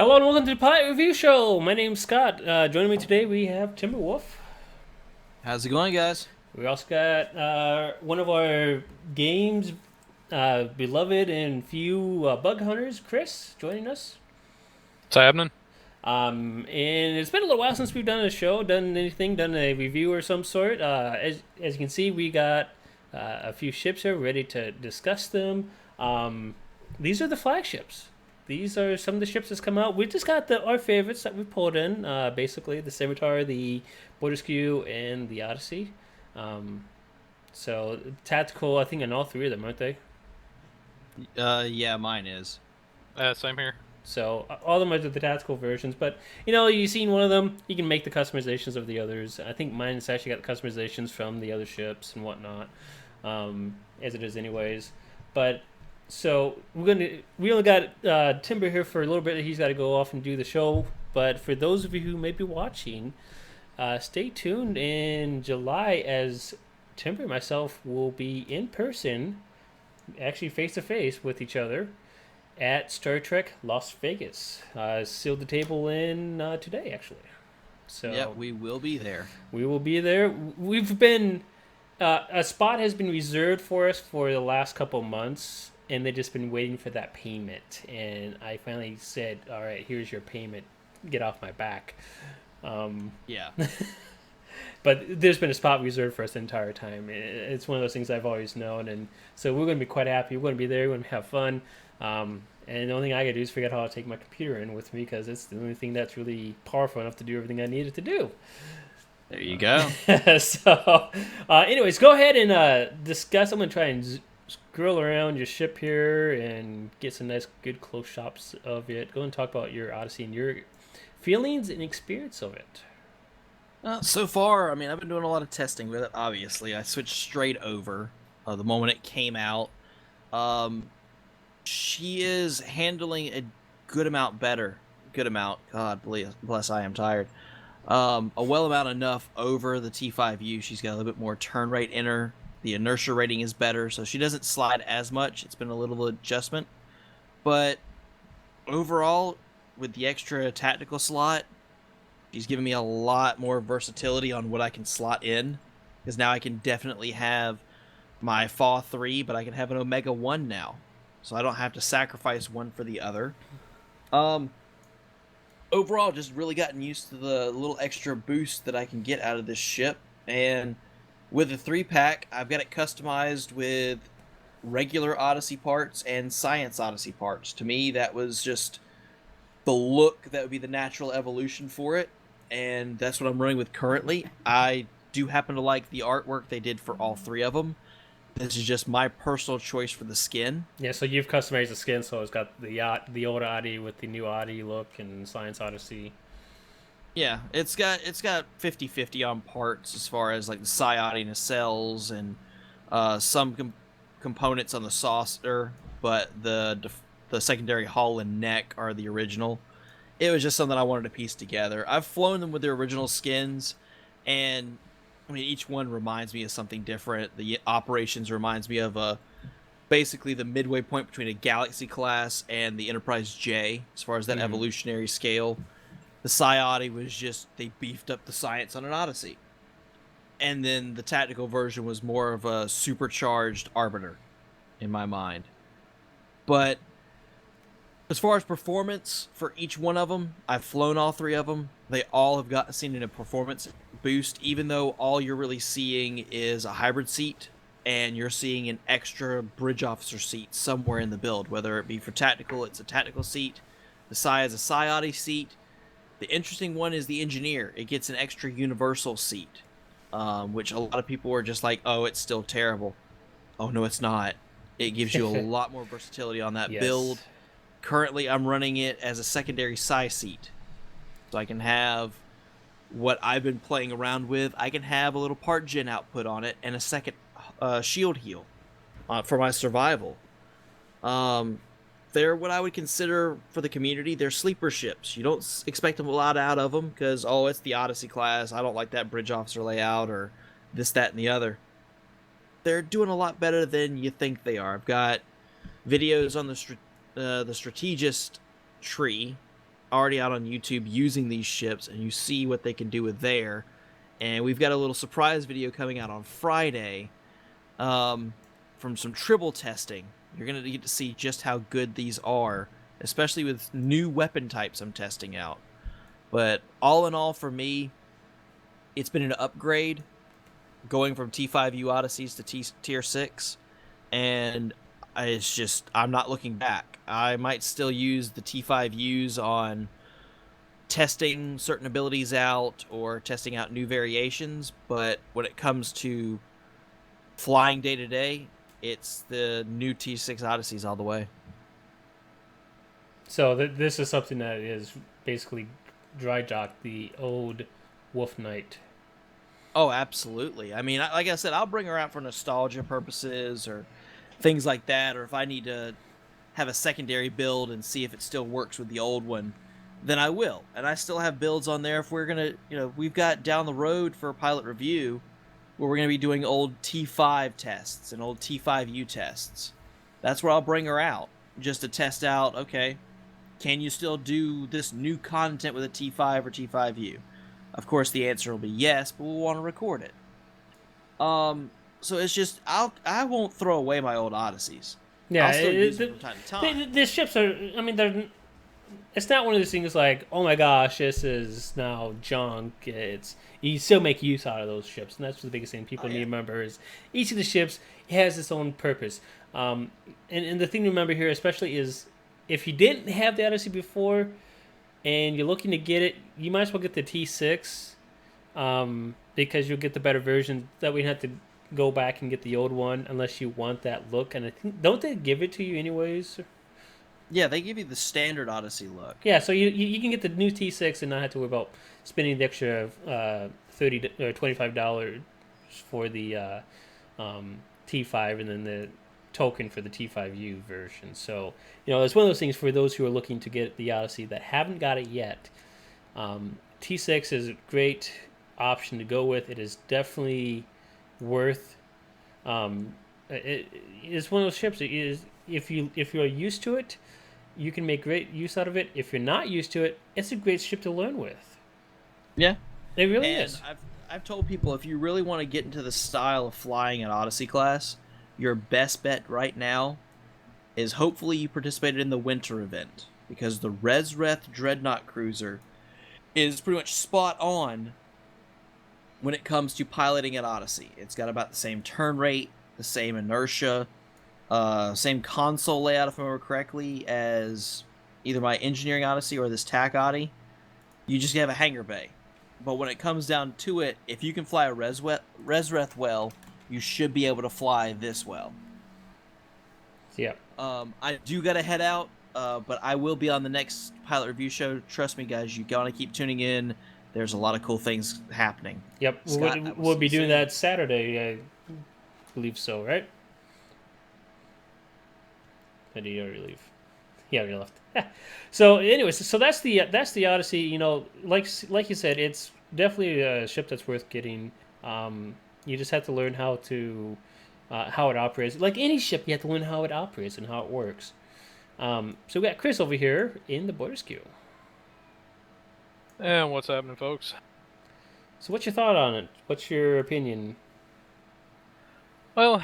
Hello and welcome to the Pilot Review Show. My name's Scott. Joining me today we have Timberwolf. How's it going, guys? We also got one of our games beloved and few bug hunters, Chris, joining us. What's happening? And it's been a little while since we've done a show, done anything, done a review or some sort. As you can see, we got a few ships here ready to discuss them. These are the flagships. These are some of the ships that's come out. We just got our favorites that we pulled in. Basically, the Scimitar, the Borderskew, and the Odyssey. Um, so tactical, I think, in all three of them, aren't they? Yeah, mine is. Same here. So all of them are the tactical versions, but you've seen one of them. You can make the customizations of the others. I think mine has actually got the customizations from the other ships and whatnot, as it is anyways. But so we only got Timber here for a little bit. He's got to go off and do the show. But for those of you who may be watching, stay tuned in July as Timber and myself will be in person, actually face to face with each other at Star Trek Las Vegas. Sealed the table in today, actually. So Yeah, we will be there. we will be there. We've been a spot has been reserved for us for the last couple months, and they've just been waiting for that payment. And I finally said, "All right, here's your payment. Get off my back." Yeah. But there's been a spot reserved for us the entire time. It's one of those things I've always known, and so we're going to be quite happy. We're going to be there. We're going to have fun. And the only thing I got to do is figure out how to take my computer in with me because it's the only thing that's really powerful enough to do everything I need it to do. There you go. Anyways, go ahead and discuss. I'm going to try and scroll around your ship here and get some nice, good close shots of it. Go and talk about your Odyssey and your feelings and experience of it. So far, I mean, I've been doing a lot of testing with it, obviously. I switched straight over the moment it came out. She is handling a good amount better. Good amount. God bless, I am tired. A well amount enough over the T5U. She's got a little bit more turn rate in her. The inertia rating is better, so she doesn't slide as much. It's been a little adjustment. But overall, with the extra tactical slot, she's given me a lot more versatility on what I can slot in. Because now I can definitely have my FAW 3, but I can have an Omega 1 now. So I don't have to sacrifice one for the other. Overall, just really gotten used to the little extra boost that I can get out of this ship. And with the 3-pack, I've got it customized with regular Odyssey parts and Science Odyssey parts. To me, that was just the look that would be the natural evolution for it. And that's what I'm running with currently. I do happen to like the artwork they did for all three of them. This is just my personal choice for the skin. Yeah, so you've customized the skin, so it's got the old Odyssey with the new Odyssey look and Science Odyssey. Yeah, it's got 50-50 on parts as far as like the Psi-Odyssey nacelles and some components on the saucer, but the secondary hull and neck are the original. It was just something I wanted to piece together. I've flown them with their original skins, and I mean, each one reminds me of something different. The operations reminds me of basically the midway point between a Galaxy class and the Enterprise J, as far as that evolutionary scale. The Psi-Odyssey was just, they beefed up the science on an Odyssey. And then the tactical version was more of a supercharged Arbiter, in my mind. But as far as performance for each one of them, I've flown all three of them. They all have seen a performance boost, even though all you're really seeing is a hybrid seat, and you're seeing an extra bridge officer seat somewhere in the build. Whether it be for tactical, it's a tactical seat. The Psi is a Psi-Odyssey seat. The interesting one is the engineer. It gets an extra universal seat, which a lot of people were just like, oh, it's still terrible. Oh, no, it's not. It gives you a lot more versatility on that build. Currently, I'm running it as a secondary Psi seat. So I can have what I've been playing around with. I can have a little part gen output on it and a second shield heal for my survival. They're what I would consider, for the community, they're sleeper ships. You don't expect a lot out of them because, oh, it's the Odyssey class. I don't like that bridge officer layout or this, that, and the other. They're doing a lot better than you think they are. I've got videos on the strategist tree already out on YouTube using these ships, and you see what they can do with there. And we've got a little surprise video coming out on Friday from some tribble testing. You're going to get to see just how good these are, especially with new weapon types I'm testing out. But all in all, for me, it's been an upgrade going from T5U Odysseys to Tier 6. And I'm not looking back. I might still use the T5Us on testing certain abilities out or testing out new variations, but when it comes to flying day to day, it's the new T6 Odysseys all the way. So this is something that is basically dry dock the old Wolf Knight. Oh, absolutely. I mean, like I said, I'll bring her out for nostalgia purposes or things like that, or if I need to have a secondary build and see if it still works with the old one, then I will. And I still have builds on there if we're going to, we've got down the road for a pilot review where we're going to be doing old T5 tests and old T5U tests. That's where I'll bring her out, just to test out, okay, can you still do this new content with a T5 or T5U? Of course, the answer will be yes, but we'll want to record it. So it's just, I won't throw away my old Odysseys. Yeah, I'll still use them from time to time. The ships are, I mean, it's not one of those things like, oh my gosh, this is now junk. You still make use out of those ships, and that's the biggest thing people need to remember is each of the ships has its own purpose. And the thing to remember here especially is if you didn't have the Odyssey before and you're looking to get it, you might as well get the T6 because you'll get the better version. That way you have to go back and get the old one unless you want that look. And I think, don't they give it to you anyways? Yeah, they give you the standard Odyssey look. Yeah, so you can get the new T6 and not have to worry about spending the extra $30 or $25 for the T5 and then the token for the T5U version. So, it's one of those things for those who are looking to get the Odyssey that haven't got it yet. T6 is a great option to go with. It is definitely worth. It's one of those ships. It is if you're used to it, you can make great use out of it. If you're not used to it, it's a great ship to learn with. Yeah, it really is. I've told people if you really want to get into the style of flying an Odyssey class, your best bet right now is hopefully you participated in the winter event, because the Resreth Dreadnought Cruiser is pretty much spot on when it comes to piloting an Odyssey. It's got about the same turn rate, the same inertia, same console layout, if I remember correctly, as either my Engineering Odyssey or this TAC Odyssey. You just have a hangar bay. But when it comes down to it, if you can fly a Resreth well, you should be able to fly this well. Yeah. I do got to head out, but I will be on the next pilot review show. Trust me, guys, you gotta keep tuning in. There's a lot of cool things happening. Yep, Scott, we'll be doing that Saturday, I believe so, right? Or did he already leave? He already left. So, anyways, so that's the Odyssey. Like you said, it's definitely a ship that's worth getting. You just have to learn how it operates. Like any ship, you have to learn how it operates and how it works. So we got Chris over here in the Border Skew. And what's happening, folks? So what's your thought on it? What's your opinion? Well,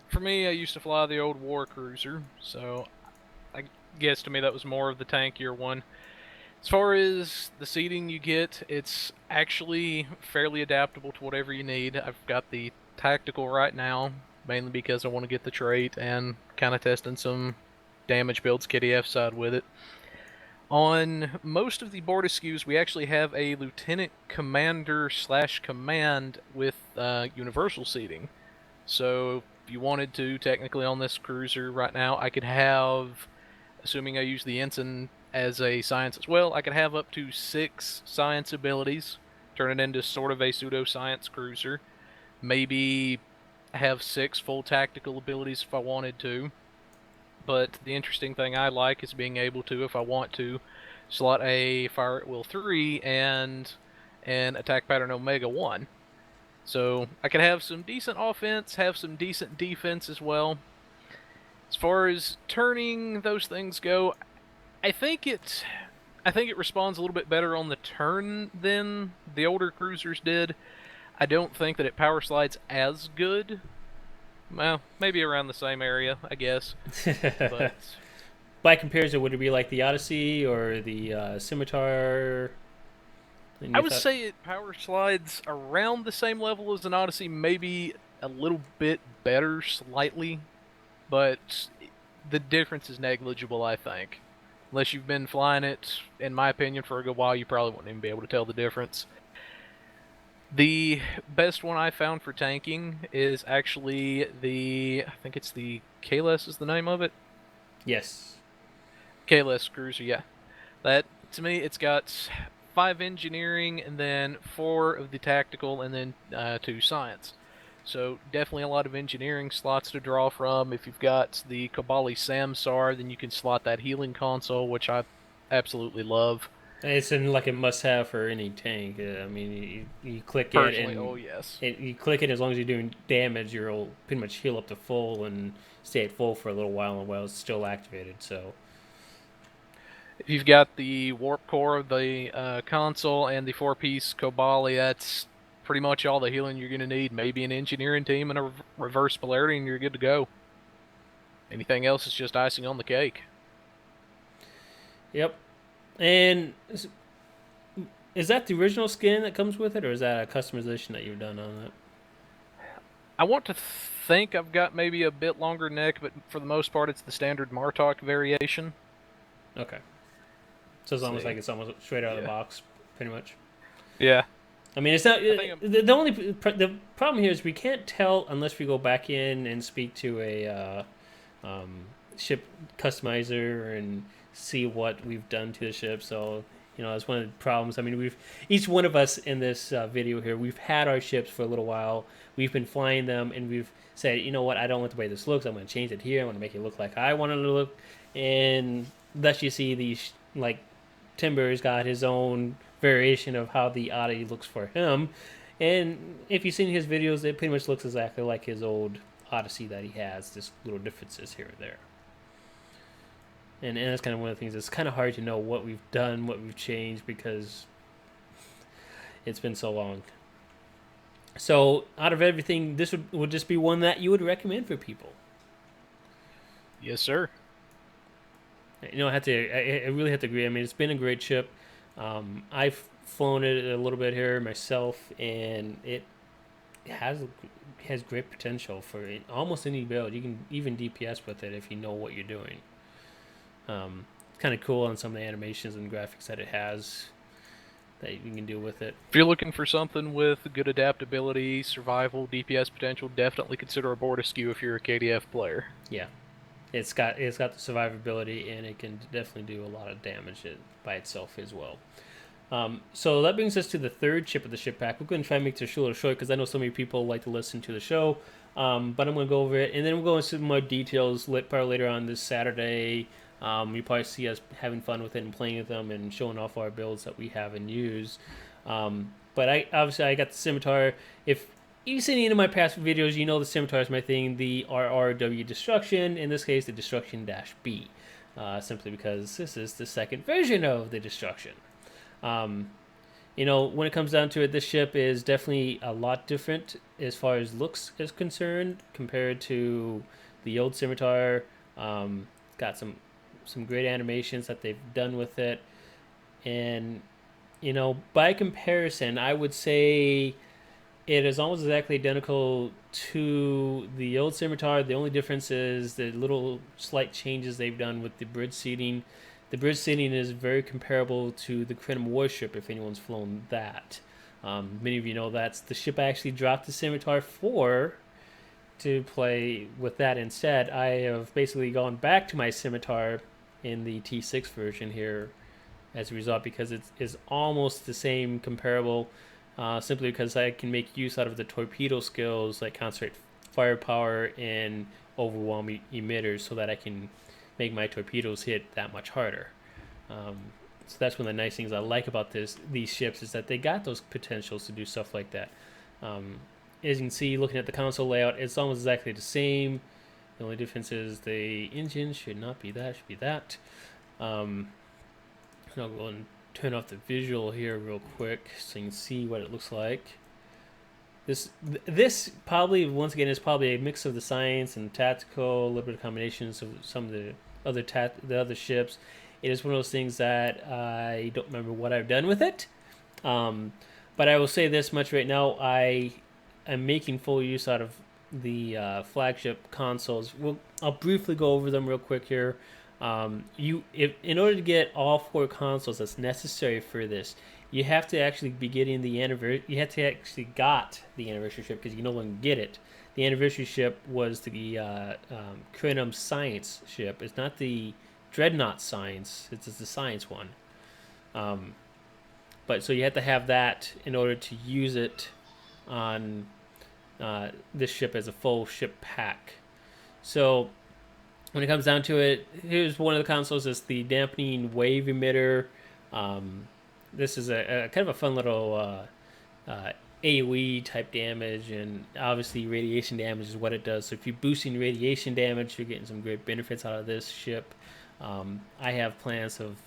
for me, I used to fly the old War Cruiser, so I guess to me that was more of the tankier one. As far as the seating you get, it's actually fairly adaptable to whatever you need. I've got the tactical right now, mainly because I want to get the trait and kind of testing some damage builds Kitty F side with it. On most of the Border Skews, we actually have a Lieutenant Commander / Command with universal seating. So if you wanted to, technically on this cruiser right now, I could have, assuming I use the Ensign as a science as well, I could have up to 6 science abilities, turn it into sort of a pseudo-science cruiser. Maybe have 6 full tactical abilities if I wanted to. But the interesting thing I like is being able to, if I want to, slot a Fire at Will 3 and an Attack Pattern Omega 1. So I could have some decent offense, have some decent defense as well. As far as turning those things go, I think I think it responds a little bit better on the turn than the older cruisers did. I don't think that it power slides as good. Well, maybe around the same area, I guess. But By comparison, would it be like the Odyssey or the Scimitar? And I you would thought, say it power slides around the same level as an Odyssey, maybe a little bit better, slightly, but the difference is negligible, I think. Unless you've been flying it, in my opinion, for a good while, you probably wouldn't even be able to tell the difference. The best one I found for tanking is actually I think it's the Kalis is the name of it. yes. Kalis Cruiser, yeah. That, to me, it's got 5 engineering and then 4 of the tactical and then 2 science. So definitely a lot of engineering slots to draw from. If you've got the Kabali Samsar, then you can slot that healing console, which I absolutely love. It's in like a must-have for any tank. I mean, you click it Personally, and oh yes. you click it as long as you're doing damage, you'll pretty much heal up to full and stay at full for a little while, and while it's still activated. So If you've got the warp core of the console and the 4-piece Kobali, that's pretty much all the healing you're going to need. Maybe an engineering team and a reverse polarity, and you're good to go. Anything else is just icing on the cake. yep. And is that the original skin that comes with it, or is that a customization that you've done on it? I want to think I've got maybe a bit longer neck, but for the most part, it's the standard Martok variation. Okay. So it's almost like it's almost straight out of the box, pretty much. Yeah. I mean, it's not think the only the problem here is we can't tell unless we go back in and speak to a ship customizer and see what we've done to the ship. So that's one of the problems. I mean, each one of us in this video here, we've had our ships for a little while. We've been flying them, and we've said, you know what, I don't like the way this looks. I'm going to change it here. I want to make it look like I want it to look, and thus you see these like Timber's got his own variation of how the Odyssey looks for him. And if you've seen his videos, it pretty much looks exactly like his old Odyssey that he has, just little differences here and there. And that's kind of one of the things. It's kind of hard to know what we've done, what we've changed, because it's been so long. So out of everything, this would just be one that you would recommend for people. Yes, sir. I really have to agree. I mean, it's been a great ship. I've flown it a little bit here myself, and it has great potential for almost any build. You can even DPS with it if you know what you're doing. It's kind of cool on some of the animations and graphics that it has that you can do with it. If you're looking for something with good adaptability, survival, DPS potential, definitely consider aboard askew if you're a KDF player. Yeah, it's got the survivability, and it can definitely do a lot of damage by itself as well. So that brings us to the third ship of the ship pack. We're going to try and make this a little short because I know so many people like to listen to the show. But I'm going to go over it, and then we'll go into some more details probably later on this Saturday. You probably see us having fun with it and playing with them and showing off our builds that we have and use. But I got the Scimitar. If you've seen any of my past videos, you know the Scimitar is my thing. The RRW Destruction, in this case, the Destruction-B. Simply because this is the second version of the Destruction. When it comes down to it, this ship is definitely a lot different as far as looks is concerned compared to the old Scimitar. Got some great animations that they've done with it, and by comparison, I would say it is almost exactly identical to the old Scimitar. The only difference is the little slight changes they've done with the bridge seating. The bridge seating is very comparable to the Krenim warship, if anyone's flown that. Many of you know that's the ship I actually dropped the Scimitar for to play with that instead. I have basically gone back to my Scimitar in the T6 version here as a result because it is almost the same comparable, simply because I can make use out of the torpedo skills like concentrate firepower and overwhelm emitters so that I can make my torpedoes hit that much harder. So that's one of the nice things I like about these ships is that they got those potentials to do stuff like that. As you can see, looking at the console layout, it's almost exactly the same. The only difference is the engine should not be that, should be that. And I'll go and turn off the visual here real quick so you can see what it looks like. This probably, once again, is probably a mix of the science and tactical, a little bit of combinations of some of the other ships. It is one of those things that I don't remember what I've done with it. But I will say this much right now: I am making full use out of the flagship consoles. I'll briefly go over them real quick here. If in order to get all 4 consoles that's necessary for this, you have to actually be getting the anniversary. You have to actually got the anniversary ship because you no longer get it. The anniversary ship was the Crinum Science ship. It's not the Dreadnought Science. It's the Science one. But so you have to have that in order to use it on this ship as a full ship pack. So when it comes down to it, here's one of the consoles. It's the dampening wave emitter. This is a kind of a fun little AoE type damage, and obviously radiation damage is what it does. So if you're boosting radiation damage, you're getting some great benefits out of this ship. I have plans of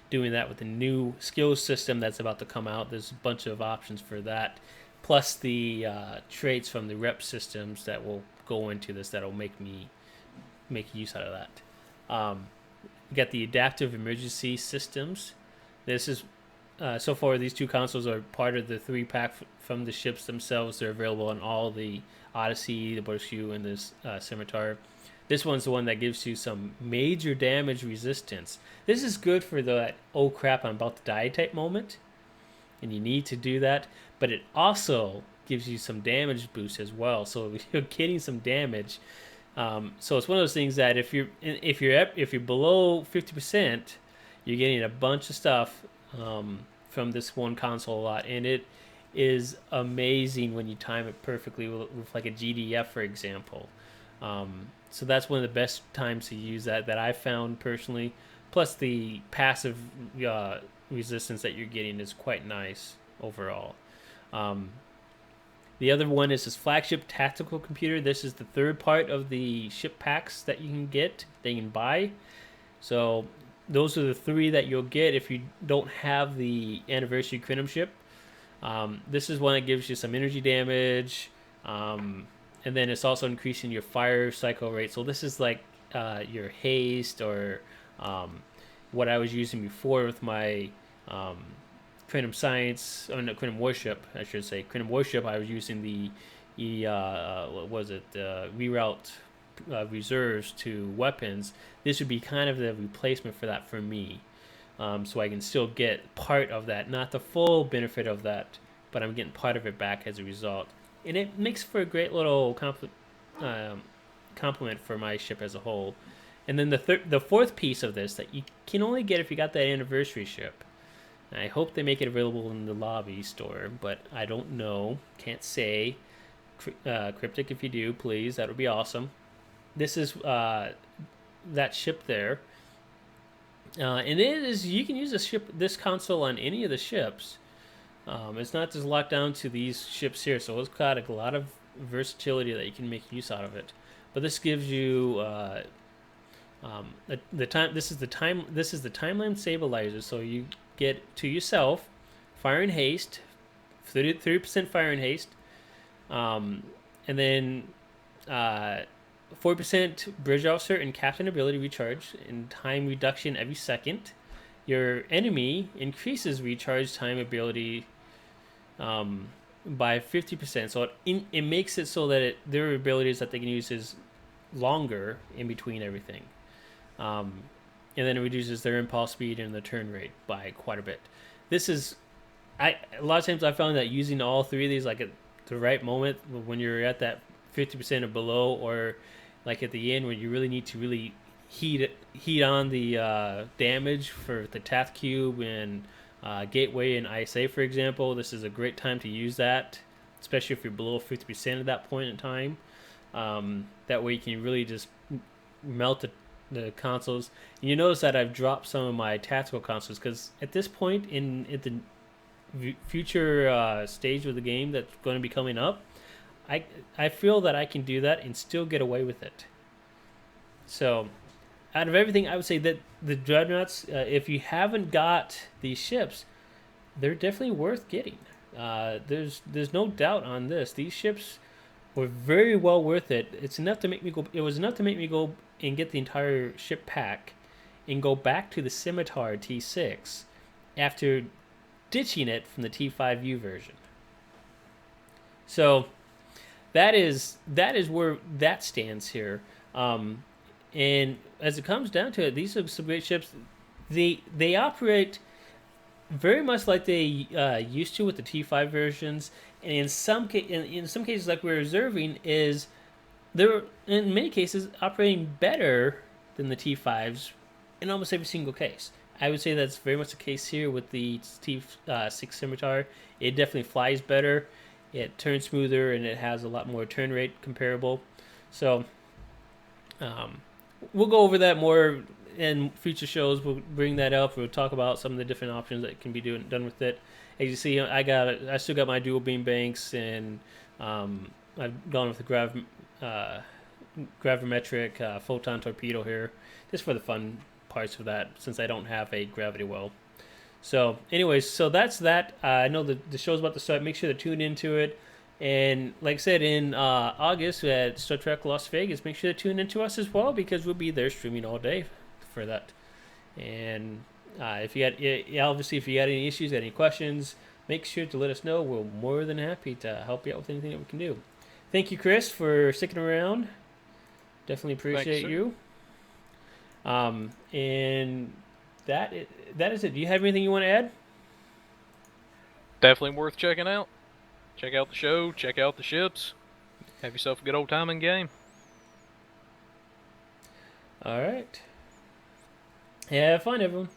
doing that with the new skills system that's about to come out. There's a bunch of options for that, plus the traits from the rep systems that will go into this that'll make use out of that. You got the adaptive emergency systems. This is so far these 2 consoles are part of the 3-pack from the ships themselves. They're available on all the Odyssey, the Burshu, and this Scimitar. This one's the one that gives you some major damage resistance. This is good for that oh crap I'm about to die type moment, and you need to do that. But it also gives you some damage boost as well. So you're getting some damage. So it's one of those things that if you're below 50%, you're getting a bunch of stuff from this one console a lot, and it is amazing when you time it perfectly with like a GDF, for example. So that's one of the best times to use that I found personally. Plus the passive resistance that you're getting is quite nice overall. The other one is this flagship tactical computer. This is the 3rd part of the ship packs that you can buy. So those are the 3 that you'll get if you don't have the anniversary Crinum ship. This is one that gives you some energy damage, and then it's also increasing your fire cycle rate. So this is like your haste, or what I was using before with my Crinum Science, or no, Crinum Warship, I should say. Crinum Warship, I was using the reroute reserves to weapons. This would be kind of the replacement for that for me. So I can still get part of that, not the full benefit of that, but I'm getting part of it back as a result. And it makes for a great little complement for my ship as a whole. And then the 4th piece of this that you can only get if you got that anniversary ship. And I hope they make it available in the lobby store, but I don't know. Can't say. Cryptic, if you do, please. That would be awesome. This is that ship there. And it is, you can use this console on any of the ships. It's not just locked down to these ships here, so it's got a lot of versatility that you can make use out of it. But this gives you the time. This is the timeline stabilizer. So you get to yourself fire and haste, 30% fire and haste, and then 4% bridge officer and captain ability recharge and time reduction every second. Your enemy increases recharge time ability by 50%. So it makes it so that their abilities that they can use is longer in between everything. And then it reduces their impulse speed and the turn rate by quite a bit. This is, a lot of times I found that using all 3 of these, like at the right moment when you're at that 50% or below, or like at the end when you really need to really heat on the damage for the Tath Cube and Gateway and ISA, for example. This is a great time to use that, especially if you're below 50% at that point in time. That way you can really just melt the consoles. And you notice that I've dropped some of my tactical consoles because at this point at the future stage of the game that's going to be coming up, I feel that I can do that and still get away with it. So out of everything, I would say that the Dreadnoughts, if you haven't got these ships, they're definitely worth getting. There's no doubt on this. These ships were very well worth it. It's enough to make me go. It was enough to make me go and get the entire ship pack, and go back to the Scimitar T6 after ditching it from the T5U version. So that is where that stands here. And as it comes down to it, these are some great ships. They operate very much like they used to with the T5 versions, and in some cases, like we're observing, is they're in many cases operating better than the T5s in almost every single case. I would say that's very much the case here with the T6 Scimitar. It definitely flies better, it turns smoother, and it has a lot more turn rate comparable. So we'll go over that more in future shows. We'll bring that up. We'll talk about some of the different options that can be done with it. As you see, I still got my dual beam banks, and I've gone with the gravimetric photon torpedo here, just for the fun parts of that, since I don't have a gravity well. So anyways, so that's that. I know the show's about to start. Make sure to tune into it. And like I said, in August at Star Trek Las Vegas, make sure to tune into us as well, because we'll be there streaming all day for that. And if you obviously, if you got any issues, got any questions, make sure to let us know. We're more than happy to help you out with anything that we can do. Thank you, Chris, for sticking around. Definitely appreciate you. And that is it. Do you have anything you want to add? Definitely worth checking out. Check out the show, check out the ships. Have yourself a good old time in game. All right. Have fun, everyone.